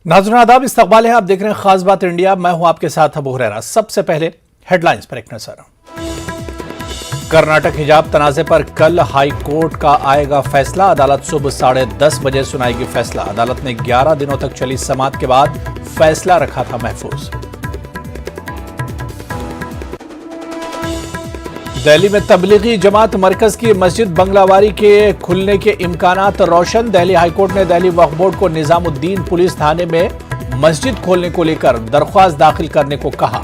नाज़रीन आदाब, इस्तकबाल है। आप देख रहे हैं खास बात इंडिया। मैं हूं आपके साथ अबू हुरैरा। सबसे पहले हेडलाइंस पर एक नजर। कर्नाटक हिजाब तनाज़े पर कल हाई कोर्ट का आएगा फैसला। अदालत सुबह 10:30 बजे सुनाएगी फैसला। अदालत ने 11 दिनों तक चली समाअत के बाद फैसला रखा था महफूज। दिल्ली में तबलीगी जमात मरकज की मस्जिद बंगलावारी के खुलने के इम्कानात रोशन। दिल्ली हाईकोर्ट ने दिल्ली वक्फ बोर्ड को निजामुद्दीन पुलिस थाने में मस्जिद खोलने को लेकर दरख्वास्त दाखिल करने को कहा।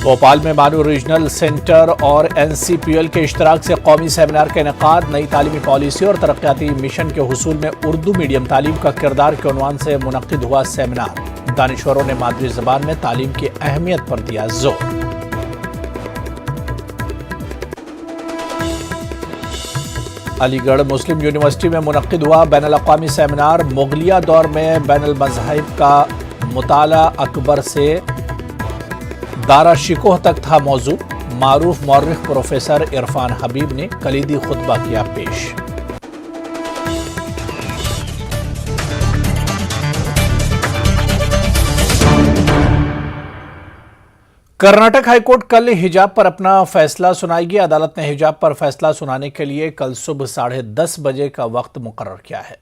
भोपाल में मानू रीजनल सेंटर और एनसीपीएल के इश्तराक से कौमी सेमिनार का इनेकाद। नई तालीमी पॉलिसी और तरक्याती मिशन के हुसूल में उर्दू मीडियम तालीम का किरदार के उन्वान से मुनक्किद हुआ सेमिनार। दानिश्वरों ने मादरी ज़बान में तालीम की अहमियत पर दिया जोर। अलीगढ़ मुस्लिम यूनिवर्सिटी में मुनक्किद हुआ बैनुल अक़वामी सेमिनार। मुगलिया दौर में बैनुल मज़ाहिब का मुताला अकबर से दारा शिकोह तक था मौजू। मारूफ मौर्रिख प्रोफेसर इरफान हबीब ने कलीदी खुतबा किया पेश। कर्नाटक हाईकोर्ट कल हिजाब पर अपना फैसला सुनाएगी। अदालत ने हिजाब पर फैसला सुनाने के लिए कल सुबह 10:30 बजे का वक्त मुकर्रर किया है।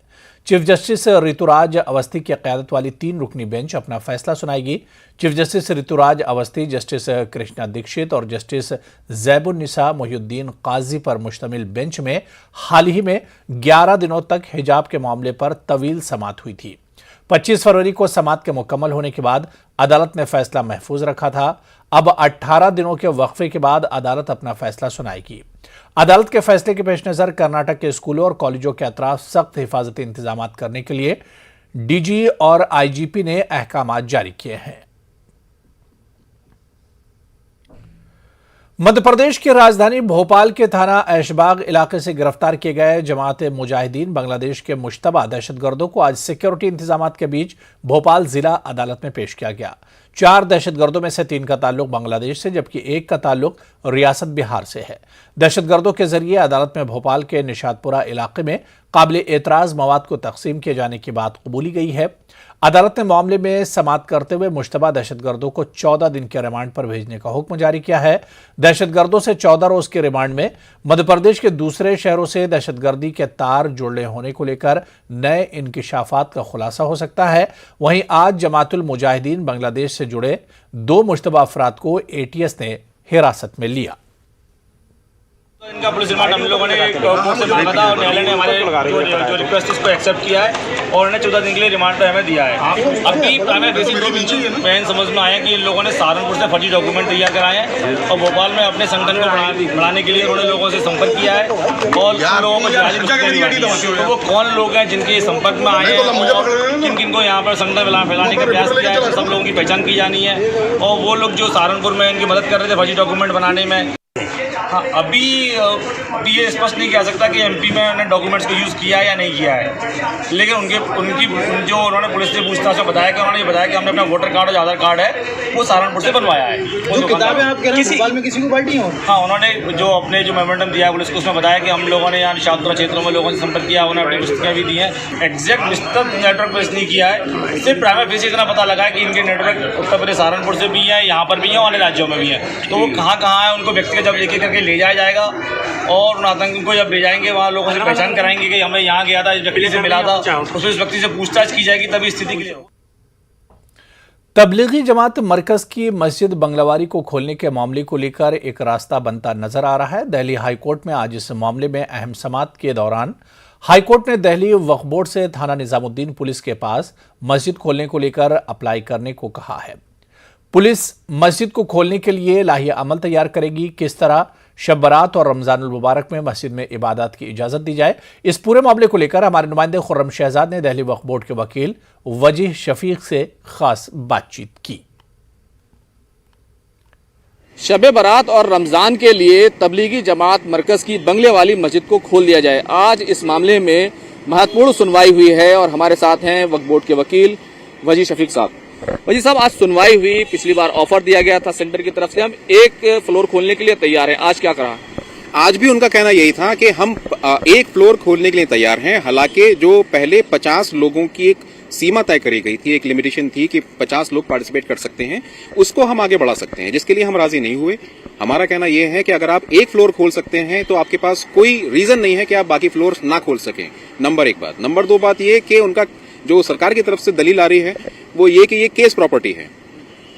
चीफ जस्टिस ऋतुराज अवस्थी की क़यादत वाली 3 रुकनी बेंच अपना फैसला सुनाएगी। Chief justice Rituraj Awasthi, justice Krishna Dixit और जस्टिस ज़ैबुन्निसा मोहिउद्दीन काजी पर मुश्तमिल बेंच में हाल ही में 11 दिनों तक हिजाब के मामले पर तवील समाअत हुई थी। 25 फरवरी को समाअत के मुकम्मल होने के बाद अदालत ने फैसला महफूज रखा था। अब 18 दिनों के वक्फे के बाद अदालत अपना फैसला सुनाएगी। अदालत के फैसले के पेश नजर कर्नाटक के स्कूलों और कॉलेजों के अतराफ सख्त हिफाजती इंतजाम करने के लिए डीजी और आईजीपी ने अहकाम जारी किए हैं। मध्य प्रदेश की राजधानी भोपाल के थाना ऐशबाग इलाके से गिरफ्तार किए गए जमात मुजाहिदीन बांग्लादेश के मुश्तबा दहशतगर्दों को आज सिक्योरिटी इंतजाम के बीच भोपाल जिला अदालत में पेश किया गया। 4 दहशतगर्दों में से 3 का ताल्लुक बांग्लादेश से जबकि 1 का ताल्लुक रियासत बिहार से है। दहशतगर्दों के जरिए अदालत में भोपाल के निशातपुरा इलाके में काबिल एतराज मवाद को तकसीम किए जाने की बात कबूली गई है। अदालत ने मामले में समाअत करते हुए मुश्तबा दहशतगर्दों को 14 दिन के रिमांड पर भेजने का हुक्म जारी किया है। दहशतगर्दों से 14 रोज के रिमांड में मध्य प्रदेश के दूसरे शहरों से दहशतगर्दी के तार जुड़े होने को लेकर नए इंकिशाफात का खुलासा हो सकता है। वहीं आज जमातुल मुजाहिदीन बांग्लादेश से जुड़े 2 मुश्तबा अफराद को एटीएस ने हिरासत में लिया। इनका पुलिस रिमांड हम लोगों ने कोर्ट से मांगा था और न्यायालय ने हमारे जो रिक्वेस्ट इसको एक्सेप्ट किया है और उन्हें 14 दिन के लिए रिमांड पर हमें दिया है। अभी प्राइमरी बेसिक मेन समझ में आया कि इन लोगों ने सहारनपुर से फर्जी डॉक्यूमेंट तैयार कराए हैं और भोपाल में अपने संगठन को बढ़ाने के लिए उन्होंने लोगों से संपर्क किया है और लोगों को तो वो कौन लोग हैं जिनके संपर्क में आए हैं और किन किन को यहाँ पर संगठन फैलाने का प्रयास किया है, सब लोगों की पहचान की जानी है और वो लोग जो सहारनपुर में इनकी मदद कर रहे थे फर्जी डॉक्यूमेंट बनाने में। हाँ, अभी ये स्पष्ट नहीं कह सकता कि एमपी में उन्होंने डॉक्यूमेंट्स को यूज़ किया है या नहीं किया है, लेकिन उन्होंने पुलिस से पूछताछ में बताया कि उन्होंने बताया कि हमने अपना वोटर कार्ड और आधार कार्ड है वो सहारनपुर से बनवाया है। जो किताबें आप कह रहे हैं भोपाल में किसी को बांटी हो? हाँ, उन्होंने जो अपने जो मेमोरेंडम दिया है पुलिस को उसमें बताया कि हम लोगों ने यहाँ निशातपुरा क्षेत्रों में लोगों से संपर्क किया, उन्होंने अपनी पुस्तकें भी दी हैं। एग्जैक्ट विस्तृत नेटवर्क पेश नहीं किया है, सिर्फ प्राइमरी बेसिस इतना पता लगा है कि इनके नेटवर्क उत्तर प्रदेश सहारनपुर से भी है, यहाँ पर भी है और अन्य राज्यों में भी है। तो वो कहाँ कहाँ है उनको व्यक्तिगत जब एक एक करके ले जाया जाएगा और उन आतंकियों को जब ले जाएंगे वहाँ लोगों से पहचान कराएंगे कि हमें यहाँ गया था, इस व्यक्ति से मिला था, उसमें इस व्यक्ति से पूछताछ की जाएगी तभी स्थिति के लिए। तबलीगी जमात मरकज की मस्जिद बंगलावारी को खोलने के मामले को लेकर एक रास्ता बनता नजर आ रहा है। दिल्ली हाईकोर्ट में आज इस मामले में अहम समाअत के दौरान हाईकोर्ट ने दिल्ली वक्फ बोर्ड से थाना निजामुद्दीन पुलिस के पास मस्जिद खोलने को लेकर अप्लाई करने को कहा है। पुलिस मस्जिद को खोलने के लिए लाहिया अमल तैयार करेगी। किस तरह शब बरात और रमजानुल मुबारक में मस्जिद में इबादत की इजाजत दी जाए, इस पूरे मामले को लेकर हमारे नुमाइंदे खुर्रम शहजाद ने दिल्ली वक्फ बोर्ड के वकील वजीह शफीक से खास बातचीत की। शब बरात और रमजान के लिए तबलीगी जमात मरकज की बंगले वाली मस्जिद को खोल दिया जाए। आज इस मामले में महत्वपूर्ण सुनवाई हुई है और हमारे साथ हैं वक्फ बोर्ड के वकील वजीह शफीक साहब। वजीह साहब, आज सुनवाई हुई, पिछली बार ऑफर दिया गया था सेंटर की तरफ से हम 1 फ्लोर खोलने के लिए तैयार हैं, आज क्या करा? आज भी उनका कहना यही था कि हम एक फ्लोर खोलने के लिए तैयार हैं। हालांकि जो पहले 50 लोगों की एक सीमा तय करी गई थी, एक लिमिटेशन थी कि 50 लोग पार्टिसिपेट कर सकते हैं, उसको हम आगे बढ़ा सकते हैं, जिसके लिए हम राजी नहीं हुए। हमारा कहना यह है कि अगर आप एक फ्लोर खोल सकते हैं तो आपके पास कोई रीजन नहीं है कि आप बाकी फ्लोर ना खोल सकें। नंबर 1 बात। नंबर 2 बात यह कि उनका जो सरकार की तरफ से दलील आ रही है वो ये कि ये केस प्रॉपर्टी है।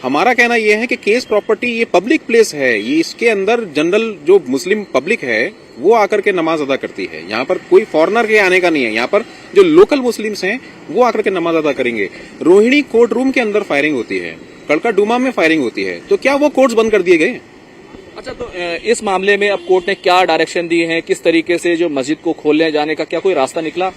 हमारा कहना यह है कि केस प्रॉपर्टी ये पब्लिक प्लेस है, ये इसके अंदर जनरल जो मुस्लिम पब्लिक है वो आकर के नमाज अदा करती है। यहाँ पर कोई फॉरेनर के आने का नहीं है, यहाँ पर जो लोकल मुस्लिम्स हैं वो आकर के नमाज अदा करेंगे। रोहिणी कोर्ट रूम के अंदर फायरिंग होती है, कड़का डूमा में फायरिंग होती है, तो क्या वो कोर्ट्स बंद कर दिए गए? अच्छा, तो इस मामले में अब कोर्ट ने क्या डायरेक्शन दी है, किस तरीके से जो मस्जिद को खोलने जाने का क्या कोई रास्ता निकला?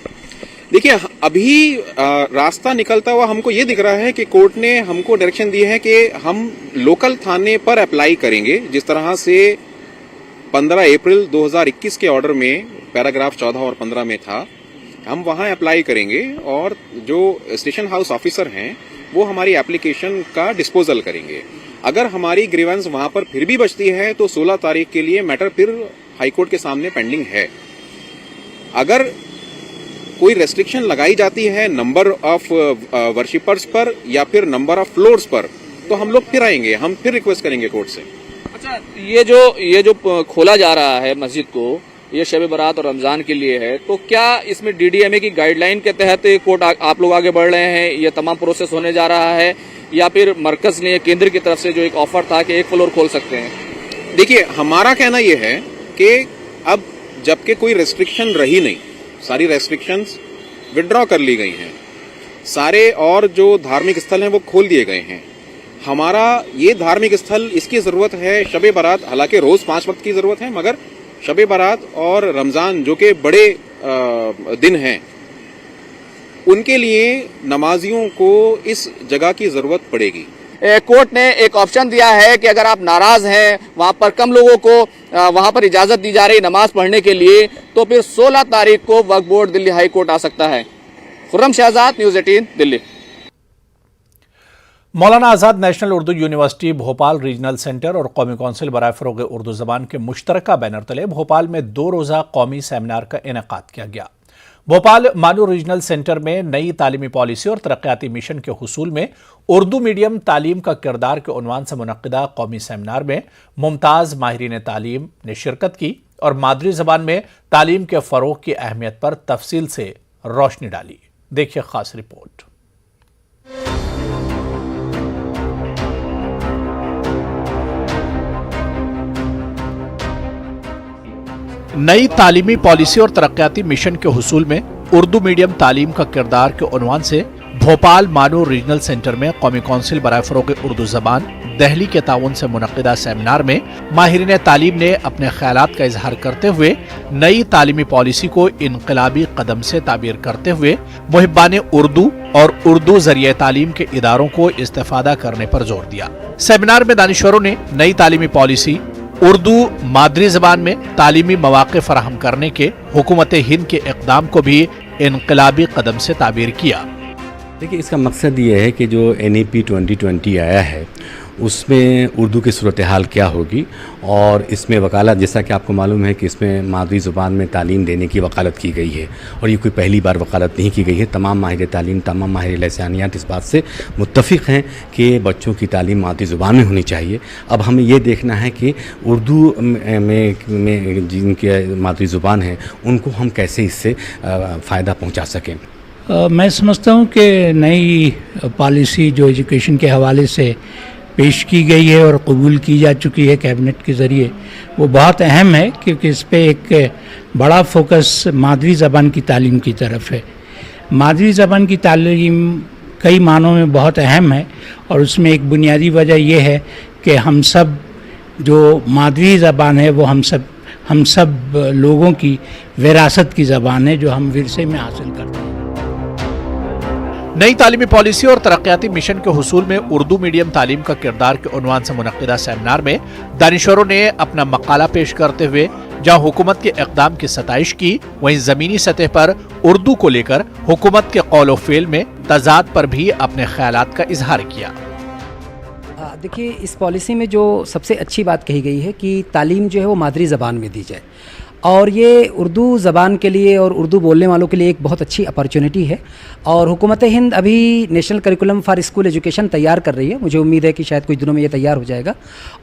देखिए, अभी रास्ता निकलता हुआ हमको ये दिख रहा है कि कोर्ट ने हमको डायरेक्शन दी है कि हम लोकल थाने पर अप्लाई करेंगे, जिस तरह से 15 अप्रैल 2021 के ऑर्डर में पैराग्राफ 14 और 15 में था, हम वहां अप्लाई करेंगे और जो स्टेशन हाउस ऑफिसर हैं वो हमारी एप्लीकेशन का डिस्पोजल करेंगे। अगर हमारी ग्रीवेंस वहां पर फिर भी बचती है तो 16 तारीख के लिए मैटर फिर हाईकोर्ट के सामने पेंडिंग है। अगर कोई रेस्ट्रिक्शन लगाई जाती है नंबर ऑफ वर्शिपर्स पर या फिर नंबर ऑफ फ्लोर्स पर, तो हम लोग फिर आएंगे, हम फिर रिक्वेस्ट करेंगे कोर्ट से। अच्छा, ये जो खोला जा रहा है मस्जिद को, ये शब बारात और रमजान के लिए है, तो क्या इसमें DDMA की गाइडलाइन के तहत कोर्ट आप लोग आगे बढ़ रहे हैं, ये तमाम प्रोसेस होने जा रहा है, या फिर मरकज ने केंद्र की तरफ से जो एक ऑफर था कि एक फ्लोर खोल सकते हैं? देखिए, हमारा कहना यह है कि अब जबकि कोई रेस्ट्रिक्शन रही नहीं, सारी रेस्ट्रिक्शंस विड्रॉ कर ली गई हैं, सारे और जो धार्मिक स्थल हैं वो खोल दिए गए हैं। हमारा ये धार्मिक स्थल, इसकी जरूरत है शब बारात, हालांकि रोज 5 वक्त की जरूरत है, मगर शब बारात और रमजान जो कि बड़े दिन हैं, उनके लिए नमाजियों को इस जगह की जरूरत पड़ेगी। कोर्ट ने एक ऑप्शन दिया है कि अगर आप नाराज हैं, वहां पर कम लोगों को वहां पर इजाजत दी जा रही नमाज पढ़ने के लिए, तो फिर 16 तारीख को Waqf board Delhi high court आ सकता है। Khurram Shahzad, news 18 Delhi. Maulana Azad national Urdu university Bhopal regional centre और कौमी कौंसिल बराए फ़रोग़ उर्दू ज़बान के मुश्तरका बैनर तले भोपाल में 2 रोज़ा कौमी सेमिनार का इनेकाद किया गया। भोपाल मानू रीजनल सेंटर में नई तालीमी पॉलिसी और तरक्याती मिशन के हुसूल में उर्दू मीडियम तालीम का किरदार के उन्वान से मुनक़्क़िदा कौमी सेमिनार में मुमताज़ माहिरीन तालीम ने शिरकत की और मादरी ज़बान में तालीम के फ़रोग़ की अहमियत पर तफसील से रोशनी डाली। देखिए खास रिपोर्ट। नई तालीमी पॉलिसी और तरक्याती मिशन के हुसूल में उर्दू मीडियम तालीम का किरदार के उन्वान से भोपाल मानू रीजनल सेंटर में कौमी कौंसिल बराए फ़रोग़ उर्दू ज़बान दिल्ली के ताउन से मुनक़्क़िदा सेमिनार में माहिरीन तालीम ने अपने ख़यालात का इजहार करते हुए नई तालीमी पॉलिसी को इनकलाबी कदम से ताबीर करते हुए मुहिब्बान उर्दू और उर्दू ज़रिए तालीम के इदारों को इस्तेफ़ादा करने पर जोर दिया। सेमिनार में दानिशवरों ने नई तालीमी पॉलिसी, उर्दू मादरी ज़बान में तालीमी मौक़े फराहम करने के हुकूमत हिंद के इक़दाम को भी इनकलाबी कदम से ताबीर किया। देखिए, इसका मकसद ये है कि जो NEP 2020 आया है उसमें उर्दू की सूरत हाल क्या होगी, और इसमें वकालत, जैसा कि आपको मालूम है कि इसमें मादरी ज़ुबान में तालीम देने की वकालत की गई है, और ये कोई पहली बार वकालत नहीं की गई है। तमाम माहिर तालीम, तमाम माहिर लसानियात इस बात से मुत्तफ़िक़ हैं कि बच्चों की तालीम मादरी ज़ुबान में होनी चाहिए। अब हमें ये देखना है कि उर्दू में जिनकी मादरी ज़ुबान है उनको हम कैसे इससे फ़ायदा पहुँचा सकें। मैं समझता हूँ कि नई पॉलिसी जो एजुकेशन के हवाले से पेश की गई है और कबूल की जा चुकी है कैबिनेट के ज़रिए, वो बहुत अहम है, क्योंकि इस पे एक बड़ा फोकस मादरी ज़बान की तालीम की तरफ है। मादरी ज़बान की तालीम कई मानों में बहुत अहम है, और उसमें एक बुनियादी वजह यह है कि हम सब जो मादरी ज़बान है वो हम सब लोगों की विरासत की ज़बान है जो हम विरसे में हासिल करते हैं। नई तालीमी पॉलिसी और तरक्याती मिशन के हुसूल में उर्दू मीडियम तालीम का किरदार के उन्वान से मुनक़्क़िदा सेमिनार में दानिशवरों ने अपना मकाला पेश करते हुए जहां हुकूमत के इक़दाम की सताइश की, वहीं ज़मीनी सतह पर उर्दू को लेकर हुकूमत के कौल व फ़ेल में तज़ाद पर भी अपने ख़यालात का इजहार किया। देखिए, इस पॉलिसी में जो सबसे अच्छी बात कही गई है कि तालीम जो है वो मादरी ज़बान में दी जाए, और ये उर्दू ज़बान के लिए और उर्दू बोलने वालों के लिए एक बहुत अच्छी अपॉर्चुनिटी है। और हुकूमत हिंद अभी national curriculum for school education तैयार कर रही है। मुझे उम्मीद है कि शायद कुछ दिनों में ये तैयार हो जाएगा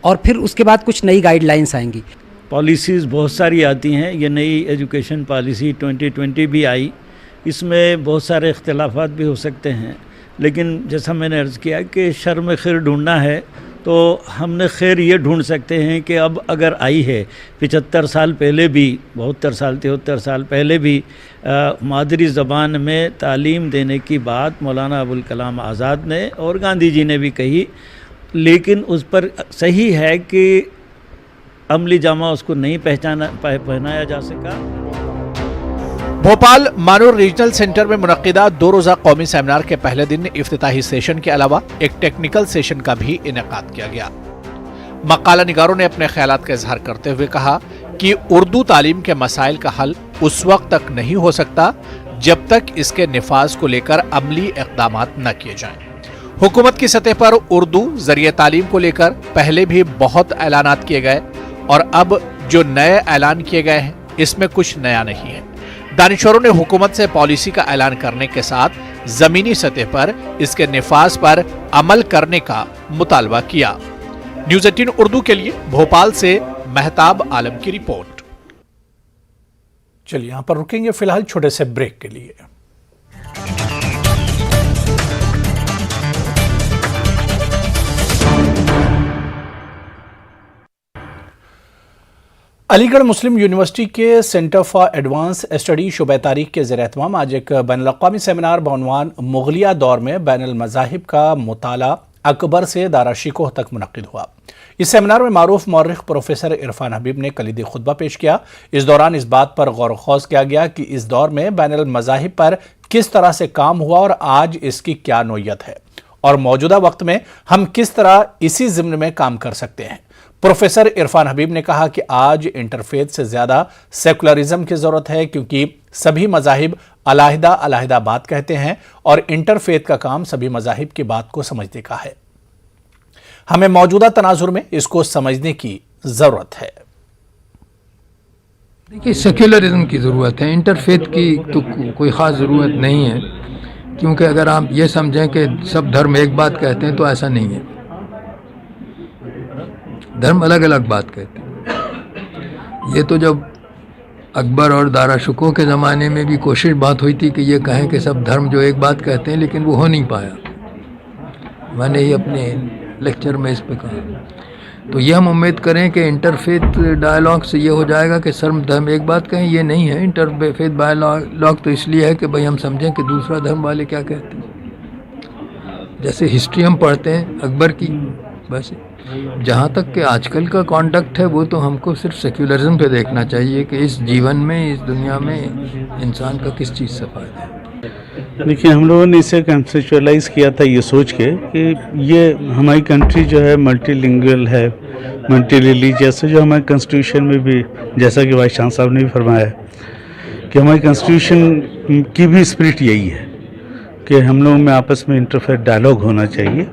और फिर उसके बाद कुछ नई गाइडलाइंस आएंगी। पॉलिसीज़ बहुत सारी आती हैं। ये नई एजुकेशन पॉलिसी 2020 भी आई, इसमें बहुत सारे इख्तिलाफात भी हो सकते हैं, लेकिन जैसा मैंने अर्ज़ किया कि शर में खैर ढूंढना है तो हमने खैर ये ढूंढ सकते हैं कि अब अगर आई है 75 साल पहले भी, 72 साल 73 साल पहले भी मादरी ज़बान में तालीम देने की बात मौलाना अबुल कलाम आज़ाद ने और गांधी जी ने भी कही, लेकिन उस पर सही है कि अमली जामा उसको नहीं पहनाया जा सका। भोपाल मानूर रीजनल सेंटर में मुनक्किदा 2 रोज़ा कौमी सेमिनार के पहले दिन इफ्तिताही सेशन के अलावा एक टेक्निकल सेशन का भी इनेकाद किया गया। मकाला निगारों ने अपने ख्यालात का इजहार करते हुए कहा कि उर्दू तालीम के मसाइल का हल उस वक्त तक नहीं हो सकता जब तक इसके निफाज को लेकर अमली इक़दामात न किए जाएं। हुकूमत की सतह पर उर्दू ज़रिए तालीम को लेकर पहले भी बहुत ऐलानात किए गए और अब जो नए ऐलान किए गए हैं इसमें कुछ नया नहीं है। दानिशवरों ने हुकूमत से पॉलिसी का ऐलान करने के साथ जमीनी सतह पर इसके निफाज पर अमल करने का मुतालबा किया। न्यूज़ 18 उर्दू के लिए भोपाल से महताब आलम की रिपोर्ट। चलिए यहां पर रुकेंगे फिलहाल छोटे से ब्रेक के लिए। अलीगढ़ मुस्लिम यूनिवर्सिटी के सेंटर फॉर एडवांस स्टडी शुबे तारीख के ज़ेर एहतमाम आज एक बैनुल-अक़वामी सेमिनार बउनवान मुग़लिया दौर में बैनुल मज़ाहिब का मुताला अकबर से दारा शिकोह तक मुनक़्क़िद हुआ। इस सेमिनार में मारूफ मौर्रिख़ प्रोफेसर इरफान हबीब ने कलीदी खुतबा पेश किया। इस दौरान इस बात पर गौर ख़ौज़ किया गया कि इस दौर में बैनुल मज़ाहिब पर किस तरह से काम हुआ और आज इसकी क्या नोयत है और मौजूदा वक्त में हम किस तरह इसी ज़िम्न में काम कर सकते हैं। प्रोफेसर इरफान हबीब ने कहा कि आज इंटरफेथ से ज़्यादा सेकुलरिज्म की ज़रूरत है, क्योंकि सभी मज़ाहिब अलहदा अलहदा बात कहते हैं और इंटरफेथ का काम सभी मज़ाहिब की बात को समझने का है। हमें मौजूदा तनाजुर में इसको समझने की ज़रूरत है। देखिए, सेक्युलरिज्म की ज़रूरत है, इंटरफेथ की तो कोई ख़ास ज़रूरत नहीं है, क्योंकि अगर आप ये समझें कि सब धर्म एक बात कहते हैं तो ऐसा नहीं है। धर्म अलग अलग बात कहते हैं। ये तो जब अकबर और दारा शिकोह के ज़माने में भी कोशिश बात हुई थी कि ये कहें कि सब धर्म जो एक बात कहते हैं, लेकिन वो हो नहीं पाया। मैंने ही अपने लेक्चर में इस पे कहा। तो ये हम उम्मीद करें कि इंटरफेथ डायलॉग से ये हो जाएगा कि सब धर्म एक बात कहें। ये नहीं है। इंटरफेथ डायलॉग तो इसलिए है कि भाई हम समझें कि दूसरा धर्म वाले क्या कहते हैं। जैसे हिस्ट्री हम पढ़ते हैं अकबर की, वैसे जहाँ तक कि आजकल का कॉन्डक्ट है वो तो हमको सिर्फ सेक्युलरिज्म पे देखना चाहिए कि इस जीवन में, इस दुनिया में इंसान का किस चीज़ से फ़ायदा है। देखिए, हम लोगों ने इसे कंसेप्चुअलाइज़ किया था ये सोच के कि ये हमारी कंट्री जो है मल्टीलिंगुअल है, मल्टी रिलीजियस है, जो हमारे कॉन्स्टिट्यूशन में भी, जैसा कि वाइस चांसलर साहब ने भी फरमाया है कि हमारी कॉन्स्टिट्यूशन की भी स्पिरिट यही है कि हम लोगों में आपस में इंटरफेथ डायलॉग होना चाहिए।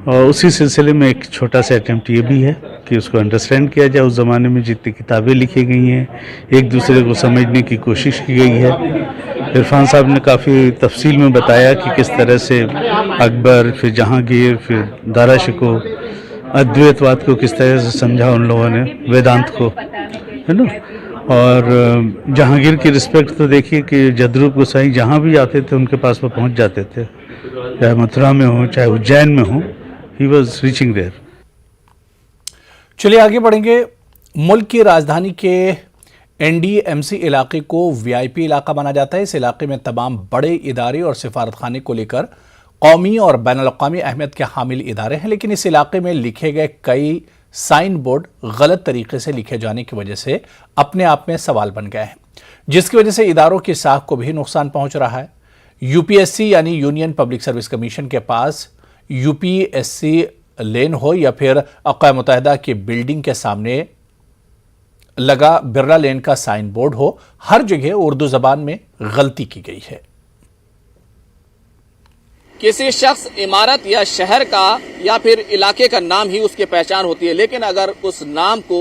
और उसी सिलसिले में एक छोटा सा अटैम्प्ट ये भी है कि उसको अंडरस्टैंड किया जाए। उस ज़माने में जितनी किताबें लिखी गई हैं, एक दूसरे को समझने की कोशिश की गई है। इरफान साहब ने काफ़ी तफसील में बताया कि किस तरह से अकबर, फिर जहांगीर, फिर दारा शिकोह अद्वैतवाद को किस तरह से समझा उन लोगों ने, वेदांत को, है ना। और जहांगीर की रिस्पेक्ट तो देखिए कि जदरूप गोसाई जहाँ भी आते थे उनके पास वो पहुँच जाते थे, चाहे मथुरा में हो चाहे उज्जैन में हो, ही वॉज रीचिंग देयर। चलिए आगे बढ़ेंगे। मुल्क की राजधानी के NDMC इलाके को VIP इलाका माना जाता है। इस इलाके में तमाम बड़े इदारे और सिफारतखाने को लेकर कौमी और बैनुल-अक़वामी अहमियत के हामिल इदारे हैं, लेकिन इस इलाके में लिखे गए कई साइन बोर्ड गलत तरीके से लिखे जाने की वजह से अपने आप में सवाल बन गए हैं, जिसकी वजह से इदारों की साख को भी नुकसान पहुंच रहा है। UPSC यानी यूनियन पब्लिक सर्विस कमीशन के पास UPSC लेन हो या फिर अक़वाम मुत्तहिदा की बिल्डिंग के सामने लगा बिरला लेन का साइन बोर्ड हो, हर जगह उर्दू ज़बान में गलती की गई है। किसी शख्स, इमारत या शहर का या फिर इलाके का नाम ही उसकी पहचान होती है, लेकिन अगर उस नाम को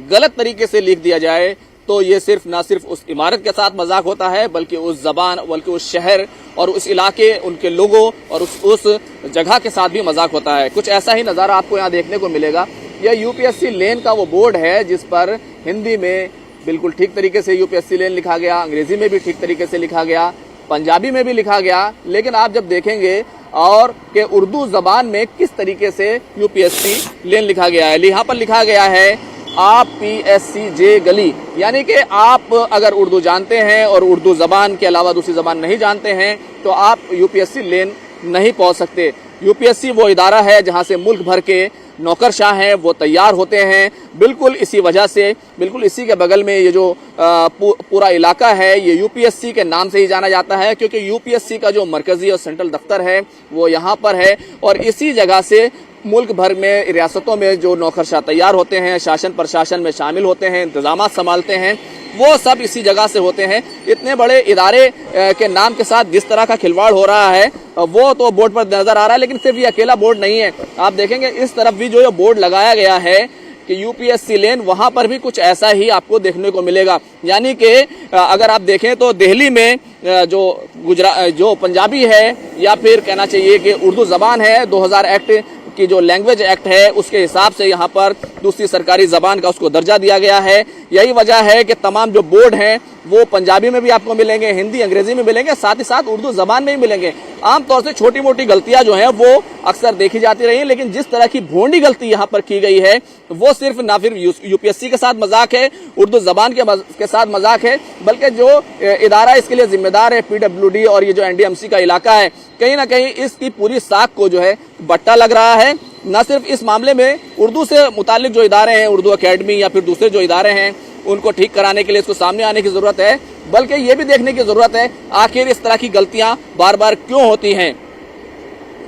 गलत तरीके से लिख दिया जाए तो ये सिर्फ ना सिर्फ उस इमारत के साथ मजाक होता है, बल्कि उस जबान, बल्कि उस शहर और उस इलाके, उनके लोगों और उस जगह के साथ भी मजाक होता है। कुछ ऐसा ही नज़ारा आपको यहाँ देखने को मिलेगा। यह यूपीएससी लेन का वो बोर्ड है जिस पर हिंदी में बिल्कुल ठीक तरीके से यूपीएससी लेन लिखा गया, अंग्रेजी में भी ठीक तरीके से लिखा गया, पंजाबी में भी लिखा गया। लेकिन आप जब देखेंगे और कि उर्दू जबान में किस तरीके से यूपीएससी लेन लिखा गया है, यहाँ पर लिखा गया है आप PSCJ गली, यानी कि आप अगर उर्दू जानते हैं और उर्दू जबान के अलावा दूसरी जबान नहीं जानते हैं तो आप यूपीएससी लेन नहीं पहुंच सकते। यूपीएससी वो इदारा है जहां से मुल्क भर के नौकरशाह हैं वो तैयार होते हैं। बिल्कुल इसी वजह से, बिल्कुल इसी के बगल में ये जो पूरा इलाका है ये यूपीएससी के नाम से ही जाना जाता है, क्योंकि यूपीएससी का जो मरकजी और सेंट्रल दफ्तर है वो यहाँ पर है और इसी जगह से मुल्क भर में रियासतों में जो नौकरशाह तैयार होते हैं, शासन प्रशासन में शामिल होते हैं, इंतजामात संभालते हैं, वो सब इसी जगह से होते हैं। इतने बड़े इदारे के नाम के साथ जिस तरह का खिलवाड़ हो रहा है वो तो बोर्ड पर नजर आ रहा है। लेकिन सिर्फ ये अकेला बोर्ड नहीं है, आप देखेंगे इस तरफ भी जो ये बोर्ड लगाया गया है कि यूपीएससी लेन, वहां पर भी कुछ ऐसा ही आपको देखने को मिलेगा। यानी कि अगर आप देखें तो दिल्ली में जो पंजाबी है या फिर कहना चाहिए कि उर्दू जबान है, 2000 एक्ट की जो लैंग्वेज एक्ट है उसके हिसाब से यहाँ पर दूसरी सरकारी जबान का उसको दर्जा दिया गया है। यही वजह है कि तमाम जो बोर्ड हैं वो पंजाबी में भी आपको मिलेंगे, हिंदी अंग्रेजी में मिलेंगे, साथ ही साथ उर्दू जबान में भी मिलेंगे। आमतौर से छोटी मोटी गलतियां जो हैं वो अक्सर देखी जाती रही हैं, लेकिन जिस तरह की भोंडी गलती यहाँ पर की गई है वो सिर्फ ना फिर यूपीएससी के साथ मजाक है, उर्दू जबान के साथ मजाक है, बल्कि जो इदारा इसके लिए जिम्मेदार है PWD और ये जो NDMC का इलाका है, कहीं ना कहीं इसकी पूरी साख को जो है बट्टा लग रहा है। न सिर्फ इस मामले में उर्दू से मुतालिक जो इदारे हैं, उर्दू अकेडमी या फिर दूसरे जो इदारे हैं, उनको ठीक कराने के लिए इसको सामने आने की जरूरत है, बल्कि ये भी देखने की जरूरत है आखिर इस तरह की गलतियां बार बार क्यों होती हैं।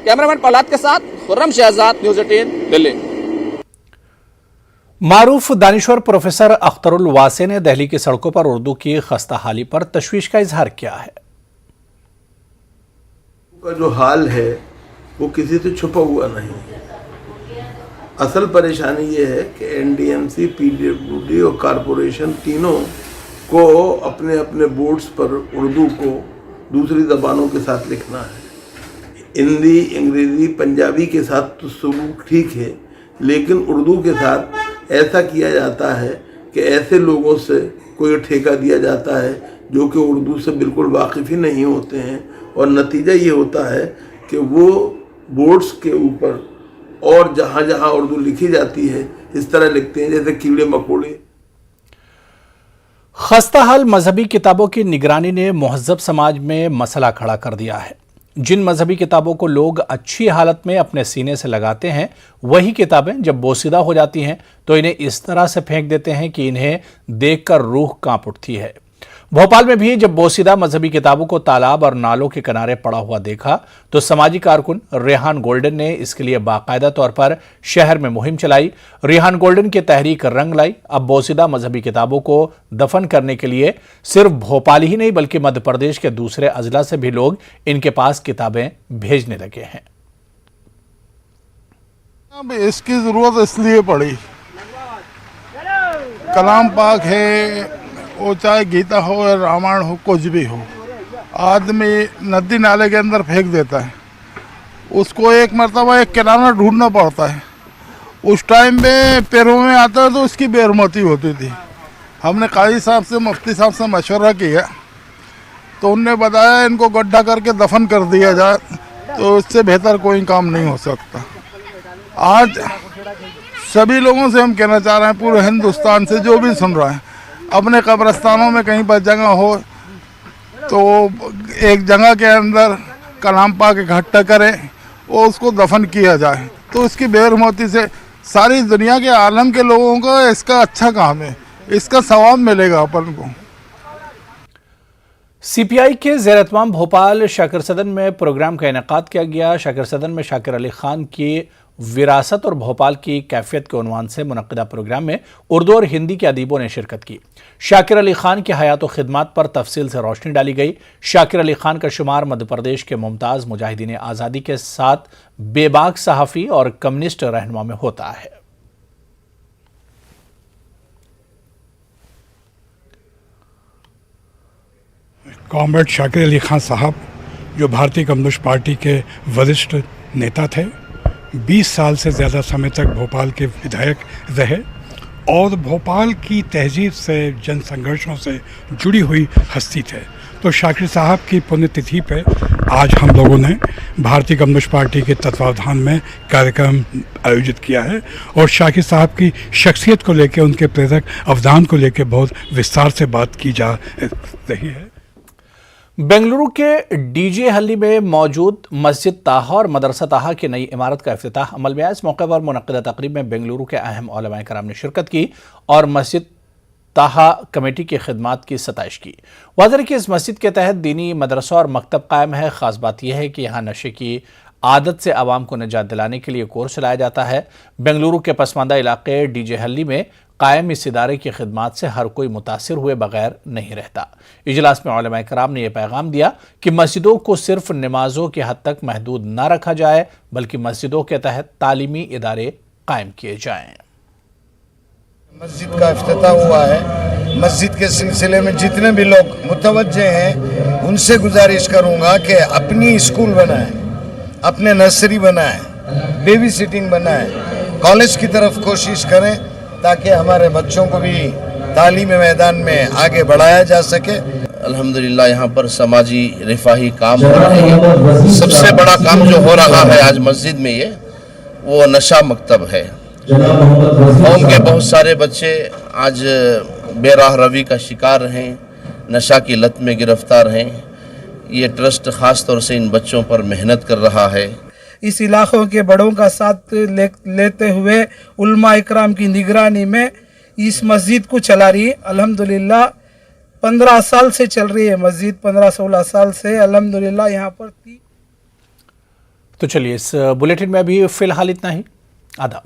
कैमरामैन प्रहलाद के साथ खुर्रम शहजाद, न्यूज़ 18 दिल्ली। मारूफ दानिश्वर प्रोफेसर अख्तरुल वासे ने दिल्ली की सड़कों पर उर्दू की खस्ता हाली पर तशवीश का इजहार किया है। का जो हाल है वो किसी से छुपा हुआ नहीं है। असल परेशानी ये है कि NDMC, PWD और कॉरपोरेशन तीनों को अपने अपने बोर्ड्स पर उर्दू को दूसरी ज़बानों के साथ लिखना है। हिंदी, अंग्रेज़ी, पंजाबी के साथ तो सबूत ठीक है, लेकिन उर्दू के साथ ऐसा किया जाता है कि ऐसे लोगों से कोई ठेका दिया जाता है जो कि उर्दू से बिल्कुल वाकिफ़ ही नहीं होते हैं, और नतीजा ये होता है कि वो बोर्ड्स के ऊपर और जहाँ जहाँ उर्दू लिखी जाती है इस तरह लिखते हैं जैसे कीड़े मकोड़े। खस्ताहाल मजहबी किताबों की निगरानी ने मुहज्जब समाज में मसला खड़ा कर दिया है। जिन मजहबी किताबों को लोग अच्छी हालत में अपने सीने से लगाते हैं, वही किताबें जब बोसीदा हो जाती हैं तो इन्हें इस तरह से फेंक देते हैं कि इन्हें देखकर रूह कांप उठती है। भोपाल में भी जब बोसीदा मजहबी किताबों को तालाब और नालों के किनारे पड़ा हुआ देखा तो समाजी कारकुन रेहान गोल्डन ने इसके लिए बाकायदा तौर पर शहर में मुहिम चलाई। रेहान गोल्डन की तहरीक रंग लाई। अब बोसीदा मजहबी किताबों को दफन करने के लिए सिर्फ भोपाल ही नहीं बल्कि मध्य प्रदेश के दूसरे अजला से भी लोग इनके पास किताबें भेजने लगे हैं। अब इसकी जरूरत इसलिए पड़ी, कलाम पाक है, वो चाहे गीता हो या रामायण हो, कुछ भी हो, आदमी नदी नाले के अंदर फेंक देता है, उसको एक मरतबा एक किनारा ढूंढना पड़ता है। उस टाइम में पैरों में आता है तो उसकी बेरमती होती थी। हमने काजी साहब से, मुफ्ती साहब से मशवरा किया तो उनने बताया इनको गड्ढा करके दफन कर दिया जाए, तो इससे बेहतर कोई काम नहीं हो सकता। आज सभी लोगों से हम कहना चाह रहे हैं, पूरे हिंदुस्तान से जो भी सुन रहा है, अपने कब्रस्तानों में कहीं पर जगह हो तो एक जगह के अंदर कलाम पाक इकट्ठा करें और उसको दफन किया जाए, तो इसकी बेरहमती से सारी दुनिया के आलम के लोगों को इसका अच्छा काम है, इसका सवाब मिलेगा अपन को। CPI के ज़ेर-ए-तमाम भोपाल शाकिर सदन में प्रोग्राम का इनेकाद किया गया। शाकिर सदन में शाकिर अली खान की विरासत और भोपाल की कैफियत के उन्वान से मुनक्किदा प्रोग्राम में उर्दू और हिंदी के अदीबों ने शिरकत की। शाकिर अली खान की हयात व खिदमत पर तफसील से रोशनी डाली गई। शाकिर अली खान का शुमार मध्य प्रदेश के मुमताज़ मुजाहिदीन आज़ादी के साथ बेबाक सहाफ़ी और कम्युनिस्ट रहनुमा में होता है। कॉमरेड शाकिर अली खान साहब जो भारतीय कम्युनिस्ट पार्टी के वरिष्ठ नेता थे, 20 साल से ज़्यादा समय तक भोपाल के विधायक रहे और भोपाल की तहजीब से, जन संघर्षों से जुड़ी हुई हस्ती थे। तो शाकिर साहब की पुण्यतिथि पे आज हम लोगों ने भारतीय कम्युनिस्ट पार्टी के तत्वावधान में कार्यक्रम आयोजित किया है और शाकिर साहब की शख्सियत को लेकर, उनके प्रेरक अवदान को लेकर बहुत विस्तार से बात की जा रही है। बेंगलुरु के डीजे हल्ली में मौजूद मस्जिद ताहा और मदरसा ताहा की नई इमारत का इफ्तिताह अमल में आया। इस मौके पर मुनक्किदा तकरीब में बेंगलुरु के अहम उलमाए कराम ने शिरकत की और मस्जिद ताहा कमेटी की खिदमात की सताइश की। वाज़ेह कि इस मस्जिद के तहत दीनी मदरसा और मकतब कायम है। ख़ास बात यह है कि यहाँ नशे की आदत से आवाम को निजात दिलाने के लिए कोर्स चलाया जाता है। बेंगलुरु के पसमानदा इलाके डीजे हल्ली में कायम इस इदारे की खिदमात से हर कोई मुतासिर हुए बगैर नहीं रहता। इजलास में उलमाए कराम ने यह पैगाम दिया कि मस्जिदों को सिर्फ नमाजों की हद तक महदूद न रखा जाए, बल्कि मस्जिदों के तहत तालीमी इदारे कायम किए जाएं। मस्जिद का इफ्तिताह हुआ है। मस्जिद के सिलसिले में जितने भी लोग मुतवज्जे हैं, उनसे गुजारिश करूंगा कि अपनी स्कूल बनाएं, अपने नर्सरी बनाएं, बेबी सिटिंग बनाएं, कॉलेज की तरफ कोशिश करें ताकि हमारे बच्चों को भी तालीमी मैदान में आगे बढ़ाया जा सके। अल्हम्दुलिल्लाह यहाँ पर समाजी रिफाही काम हो रहे हैं। सबसे बड़ा काम जो हो रहा है आज मस्जिद में ये वो नशा मकतब है। कौम के बहुत सारे बच्चे आज बेराह रवी का शिकार हैं, नशा की लत में गिरफ्तार हैं। ये ट्रस्ट ख़ास तौर से इन बच्चों पर मेहनत कर रहा है। इस इलाकों के बड़ों का साथ लेते हुए उलमा इकराम की निगरानी में इस मस्जिद को चला रही है। अल्हम्दुलिल्लाह 15 साल से चल रही है मस्जिद, 15-16 साल से अल्हम्दुलिल्लाह यहाँ पर तो चलिए इस बुलेटिन में अभी फिलहाल इतना ही। आदाब।